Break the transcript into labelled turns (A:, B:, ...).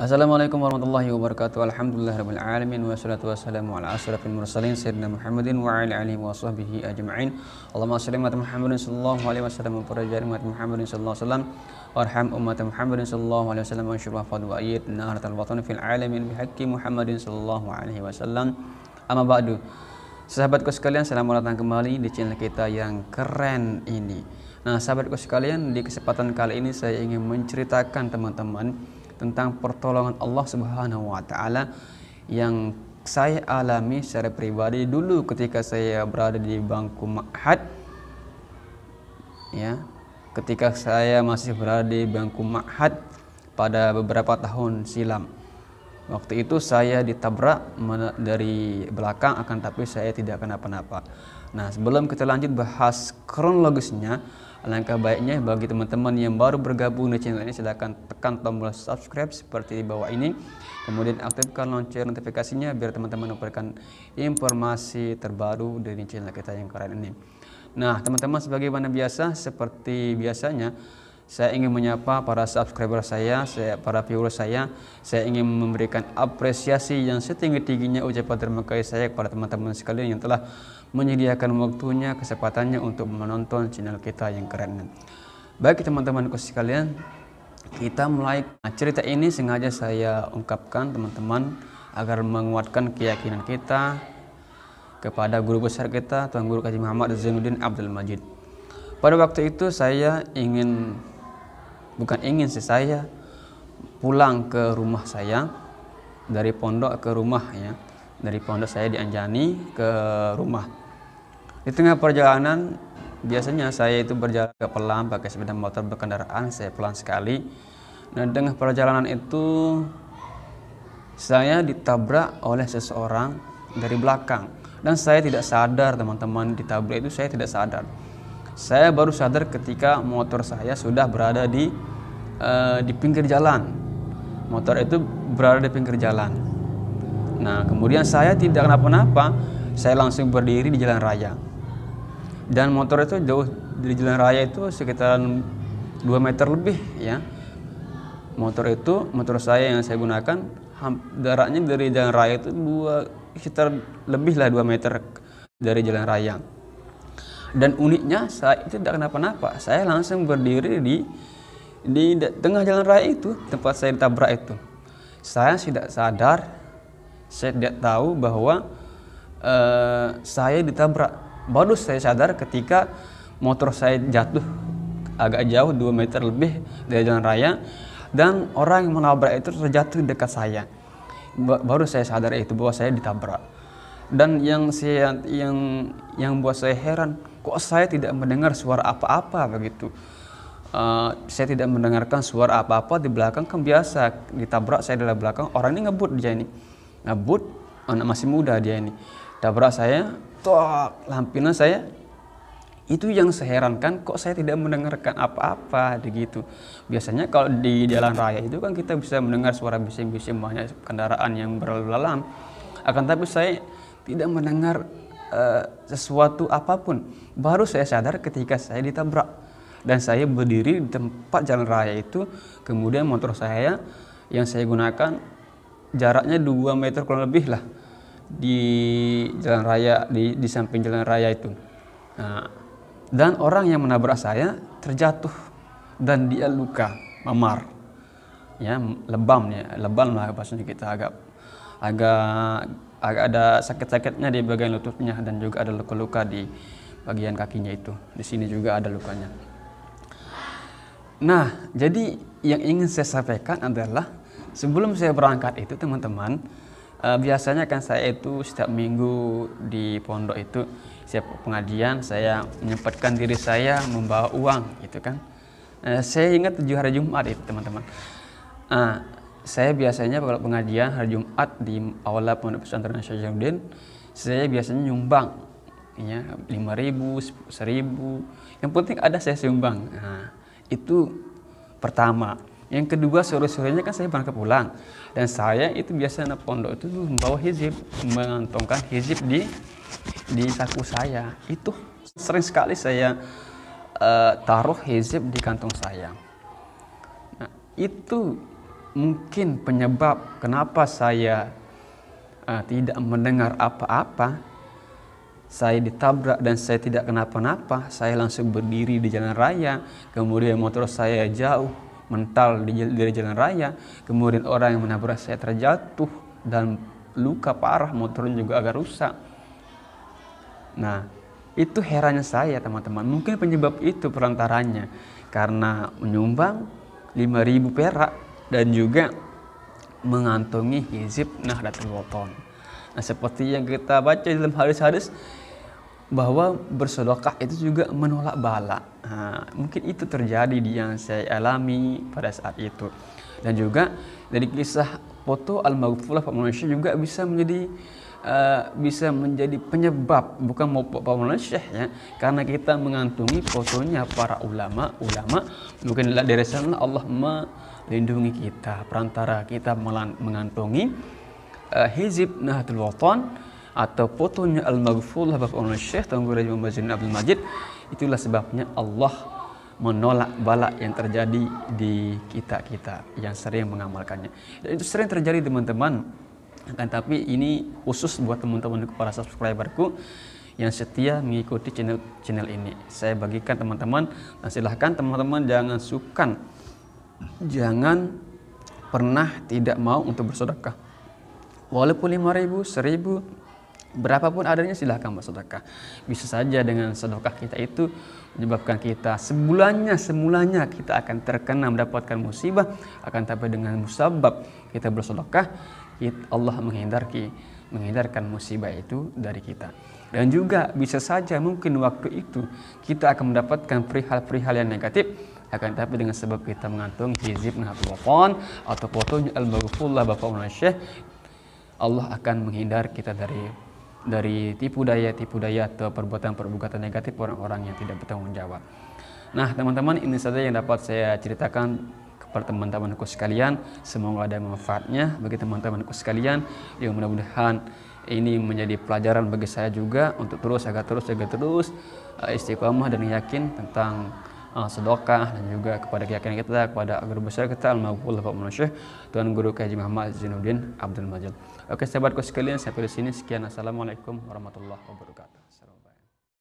A: Assalamualaikum warahmatullahi wabarakatuh. Alhamdulillahirabbil alamin wassalatu wassalamu ala asyrafil mursalin sayyidina Muhammadin wa ala alihi wa sahbihi ajma'in. Allahumma shalli ala Muhammadin sallallahu alaihi wasallam wa barik ala Muhammadin sallallahu alaihi wasallam warham ummat Muhammadin sallallahu alaihi wasallam wa syurfa fad wa ayyid nahratal watan fil alamin bihaqqi Muhammadin sallallahu alaihi wasallam. Amma ba'du. Sahabatku sekalian, selamat datang kembali di channel kita yang keren ini. Nah, sahabatku sekalian, di kesempatan kali ini saya ingin menceritakan teman-teman tentang pertolongan Allah Subhanahu wa taala yang saya alami secara pribadi dulu ketika saya berada di bangku ma'had. Ya, ketika saya masih berada di bangku ma'had pada beberapa tahun silam. Waktu itu saya ditabrak dari belakang, akan tapi saya tidak kenapa-napa. Nah, sebelum kita lanjut bahas kronologisnya, alangkah baiknya bagi teman-teman yang baru bergabung di channel ini, silahkan tekan tombol subscribe seperti di bawah ini. Kemudian aktifkan lonceng notifikasinya biar teman-teman mendapatkan informasi terbaru dari channel kita yang keren ini. Nah, teman-teman, sebagaimana biasa, seperti biasanya saya ingin menyapa para subscriber saya, para viewer saya ingin memberikan apresiasi yang setinggi-tingginya ucapan terima kasih saya kepada teman-teman sekalian yang telah menyediakan waktunya, kesempatannya untuk menonton channel kita yang keren. Baik teman-temanku sekalian, kita mulai. Cerita ini sengaja saya ungkapkan teman-teman agar menguatkan keyakinan kita kepada guru besar kita, Tuan Guru Haji Muhammad Zainuddin Abdul Majid. Pada waktu itu saya saya pulang ke rumah saya dari pondok ke rumah, ya, dari pondok saya di Anjani ke rumah. Di tengah perjalanan, biasanya saya itu berjalan ke pelan pakai sepeda motor berkendaraan, saya pelan sekali. Dan tengah perjalanan itu saya ditabrak oleh seseorang dari belakang dan saya tidak sadar, teman-teman. Ditabrak itu saya tidak sadar. Saya baru sadar ketika motor saya sudah berada di pinggir jalan. Motor itu berada di pinggir jalan. Nah, kemudian saya tidak kenapa-napa, saya langsung berdiri di jalan raya. Dan motor itu jauh dari jalan raya itu sekitar 2 meter lebih, ya. Motor saya yang saya gunakan jaraknya dari jalan raya itu sekitar lebih lah 2 meter dari jalan raya. Dan uniknya saya itu tidak kenapa-napa, saya langsung berdiri di tengah jalan raya itu, tempat saya ditabrak itu. Saya tidak sadar, saya tidak tahu bahwa saya ditabrak. Baru saya sadar ketika motor saya jatuh agak jauh 2 meter lebih dari jalan raya dan orang yang menabrak itu terjatuh dekat saya. Baru saya sadar itu bahwa saya ditabrak. Dan yang buat saya heran, kok saya tidak mendengar suara apa-apa begitu. Saya tidak mendengarkan suara apa-apa di belakang. Kan biasa ditabrak saya dari belakang, orang ini ngebut, anak masih muda dia ini tabrak saya, tok, lampiran saya. Itu yang saya herankan, kok saya tidak mendengarkan apa-apa begitu. Biasanya kalau di jalan raya itu kan kita bisa mendengar suara bising-bising banyak kendaraan yang berlalu lalang. Akan tapi saya tidak mendengar sesuatu apapun. Baru saya sadar ketika saya ditabrak. Dan saya berdiri di tempat jalan raya itu. Kemudian motor saya yang saya gunakan jaraknya 2 meter kurang lebih lah di jalan raya, di samping jalan raya itu. Nah, dan orang yang menabrak saya terjatuh dan dia luka memar, ya, lebam lah bahasanya kita, agak ada sakit-sakitnya di bagian lututnya dan juga ada luka-luka di bagian kakinya itu. Di sini juga ada lukanya. Nah, jadi yang ingin saya sampaikan adalah sebelum saya berangkat itu, teman-teman, biasanya kan saya itu setiap minggu di pondok itu, setiap pengajian saya menyempatkan diri saya membawa uang gitu kan. Saya ingat 7 hari Jumat itu, teman-teman. Saya biasanya kalau pengajian hari Jumat di aula Pondok Pesantren Syekh Zainuddin, saya biasanya nyumbang, ya, 5.000, 1.000. Yang penting ada saya sumbang. Nah, itu pertama. Yang kedua, sore-sorenya kan saya berangkat pulang dan saya itu biasanya pondok itu membawa hizib, mengantongkan hizib di saku saya. Itu sering sekali saya taruh hizib di kantong saya. Nah, itu mungkin penyebab kenapa saya tidak mendengar apa-apa, saya ditabrak dan saya tidak kenapa-napa, saya langsung berdiri di jalan raya, kemudian motor saya jauh mental dari jalan raya, kemudian orang yang menabrak saya terjatuh dan luka parah, motornya juga agak rusak. Nah, itu herannya saya teman-teman, mungkin penyebab itu perantaranya karena menyumbang 5.000 perak dan juga mengantongi hizib Nahdlatul Wathon. Nah, seperti yang kita baca dalam hadis-hadis bahwa bersedekah itu juga menolak bala. Nah, mungkin itu terjadi di yang saya alami pada saat itu. Dan juga dari kisah foto Al-Maghfulah Pak Maulana Syekh juga bisa menjadi penyebab, bukan mau Pak Maulana Syekh ya, karena kita mengantungi fotonya para ulama, mungkin dari sana Allah melindungi kita perantara kita mengantungi hizib Nahdlatul Wathon atau fotonya Al-Maghfulah Bapak Maulana Syekh Tuanku Raja Muhammad Zain Abdul Majid. Itulah sebabnya Allah menolak bala yang terjadi di kita yang sering mengamalkannya. Dan itu sering terjadi teman-teman. Tapi ini khusus buat teman-teman para subscriberku yang setia mengikuti channel ini. Saya bagikan teman-teman, dan silahkan teman-teman jangan pernah tidak mau untuk bersedekah. Walaupun 5.000, 1.000, berapapun adanya silahkan bersedekah. Bisa saja dengan sedekah kita itu menyebabkan kita semulanya kita akan terkena mendapatkan musibah, akan tapi dengan musabab kita bersedekah, Allah menghindarkan musibah itu dari kita. Dan juga bisa saja mungkin waktu itu kita akan mendapatkan perihal-perihal yang negatif, akan tapi dengan sebab kita mengantung hizib Nahdlatul Wathon atau fotonya Al-Maghfulah Bapak Maulana Syekh, Allah akan menghindar kita dari tipu daya atau perbuatan negatif orang-orang yang tidak bertanggung jawab. Nah teman-teman, ini saja yang dapat saya ceritakan kepada teman-temanku sekalian. Semoga ada manfaatnya bagi teman-temanku sekalian. Yang mudah-mudahan ini menjadi pelajaran bagi saya juga untuk terus istiqomah dan yakin tentang sedekah, dan juga kepada keyakinan kita kepada guru besar kita Al-Maghfulah Bapak Maulana Syekh Tuan Guru Haji Muhammad Zainuddin Abdul Majid. Oke sahabatku sekalian, sampai di sini sekian. Assalamualaikum warahmatullahi wabarakatuh.